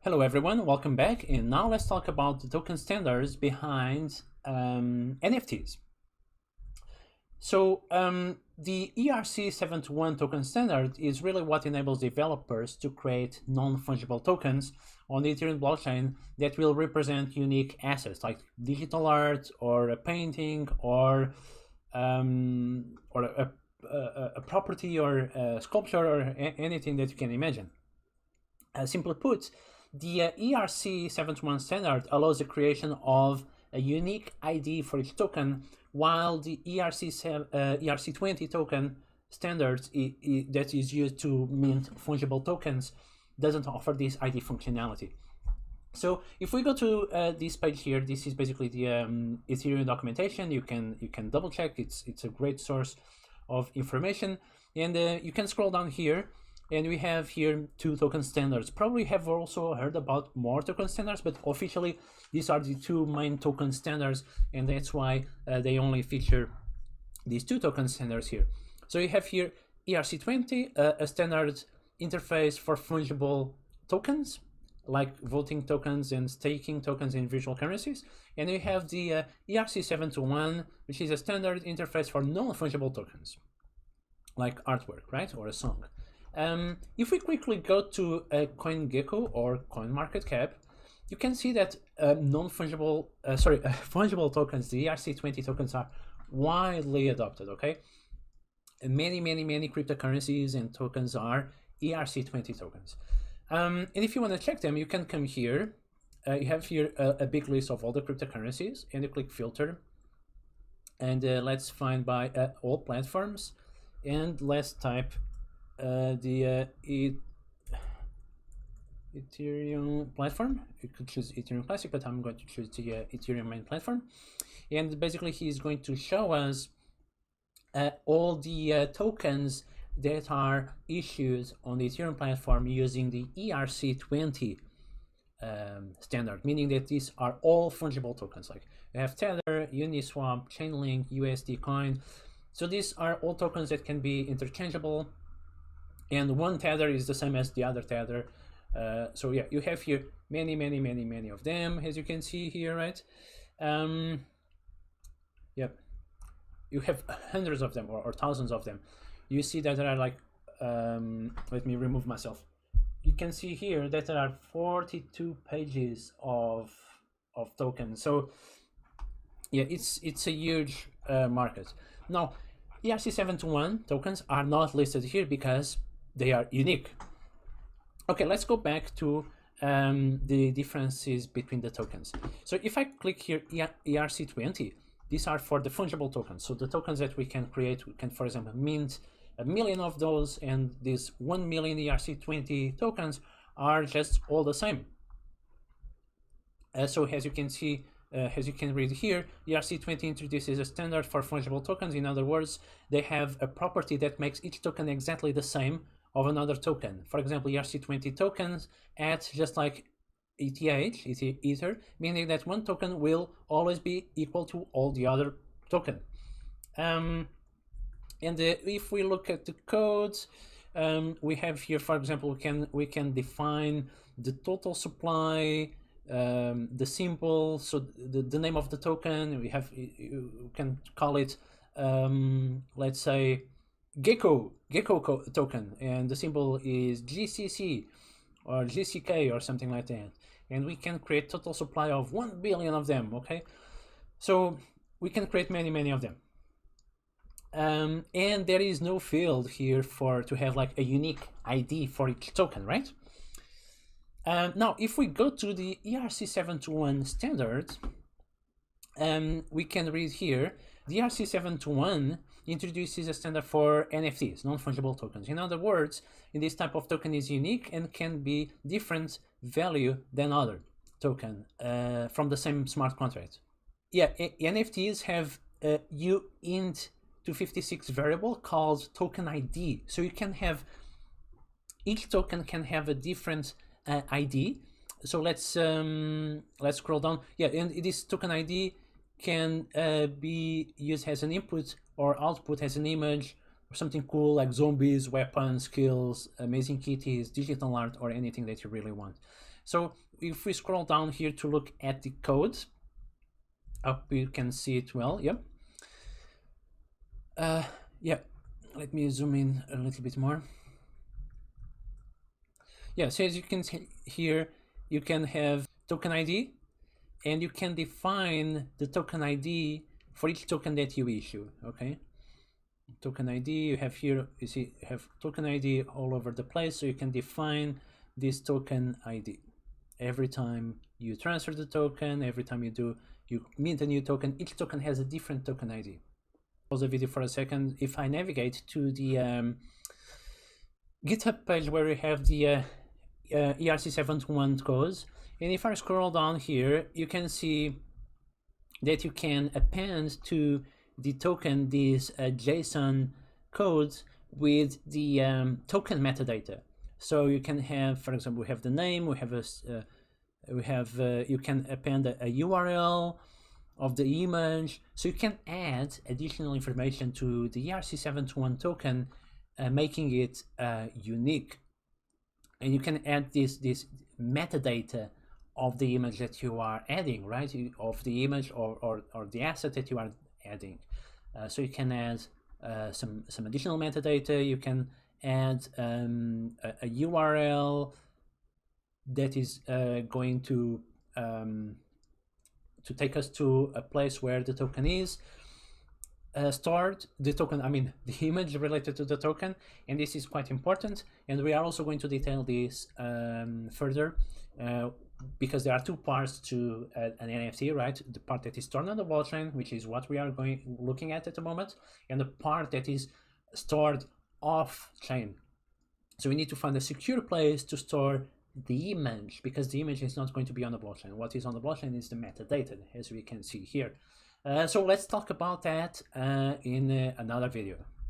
Hello everyone, welcome back, and now let's talk about the token standards behind NFTs. So the ERC-721 token standard is really what enables developers to create non-fungible tokens on the Ethereum blockchain that will represent unique assets like digital art or a painting or a property or a sculpture or anything that you can imagine. Simply put, the ERC-721 standard allows the creation of a unique ID for each token, while the ERC-20 token standard that is used to mint fungible tokens doesn't offer this ID functionality. So if we go to this page here, this is basically the Ethereum documentation. You can double check. It's a great source of information, and you can scroll down here. And we have here two token standards. Probably have also heard about more token standards, but officially these are the two main token standards, and that's why they only feature these two token standards here. So you have here ERC-20, a standard interface for fungible tokens, like voting tokens and staking tokens in virtual currencies. And you have the ERC-721, which is a standard interface for non-fungible tokens, like artwork, right, or a song. If we quickly go to CoinGecko or CoinMarketCap, you can see that fungible tokens, the ERC-20 tokens, are widely adopted. Okay, and many cryptocurrencies and tokens are ERC-20 tokens. And if you want to check them, you can come here. You have here a big list of all the cryptocurrencies, and you click filter, and let's find by all platforms, and let's type the Ethereum platform. You could choose Ethereum Classic, but I'm going to choose the Ethereum main platform. And basically he's going to show us all the tokens that are issued on the Ethereum platform using the ERC-20 standard, meaning that these are all fungible tokens. Like we have Tether, Uniswap, Chainlink, USD Coin. So these are all tokens that can be interchangeable, and one tether is the same as the other tether. So yeah, you have here many of them, as you can see here, right? Yep, you have hundreds of them or thousands of them. You see that there are like, let me remove myself. You can see here that there are 42 pages of tokens. So yeah, it's a huge market. Now, ERC-721 tokens are not listed here because they are unique. Okay, let's go back to the differences between the tokens. So if I click here ERC-20, these are for the fungible tokens. So the tokens that we can create, we can, for example, mint 1 million of those, and these 1 million ERC-20 tokens are just all the same. So as you can see, as you can read here, ERC-20 introduces a standard for fungible tokens. In other words, they have a property that makes each token exactly the same of another token. For example, ERC-20 tokens act just like ETH, Ether, meaning that one token will always be equal to all the other token. And if we look at the codes, we have here, for example, we can define the total supply, the symbol, so the name of the token. You can call it, let's say, Gecko token, and the symbol is GCC or GCK or something like that, and we can create total supply of 1 billion of them. Okay, so we can create many of them, and there is no field here to have like a unique ID for each token, right? Now if we go to the ERC-721 standard, we can read here the ERC-721 introduces a standard for NFTs, non-fungible tokens. In other words, in this type of token is unique and can be different value than other token from the same smart contract. Yeah, NFTs have a uint256 variable called token ID. So you can have, each token can have a different ID. So let's scroll down. Yeah, and this token ID can be used as an input or output as an image something cool like zombies, weapons, skills, amazing kitties, digital art, or anything that you really want. So if we scroll down here to look at the code, up you can see it well. Yep. Yeah, let me zoom in a little bit more. Yeah, so as you can see here, you can have token ID, and you can define the token ID for each token that you issue. Okay, token ID you have here, you see you have token ID all over the place, so you can define this token ID every time you transfer the token, every time you mint a new token. Each token has a different token ID. Pause the video for a second. If I navigate to the GitHub page where we have the ERC-721 codes, and if I scroll down here, you can see that you can append to the token these JSON codes with the token metadata. So you can have, for example, we have the name, we have you can append a URL of the image, so you can add additional information to the ERC-721 token, making it unique. And you can add this metadata of the image that you are adding, right? Of the image or the asset that you are adding. So you can add some additional metadata. You can add a URL that is going to take us to a place where the token is stored, the token, I mean the image related to the token, and this is quite important, and we are also going to detail this further because there are two parts to an NFT, right? The part that is stored on the blockchain, which is what we are looking at the moment, and the part that is stored off chain. So we need to find a secure place to store the image, because the image is not going to be on the blockchain. What is on the blockchain is the metadata, as we can see here. So let's talk about that in another video.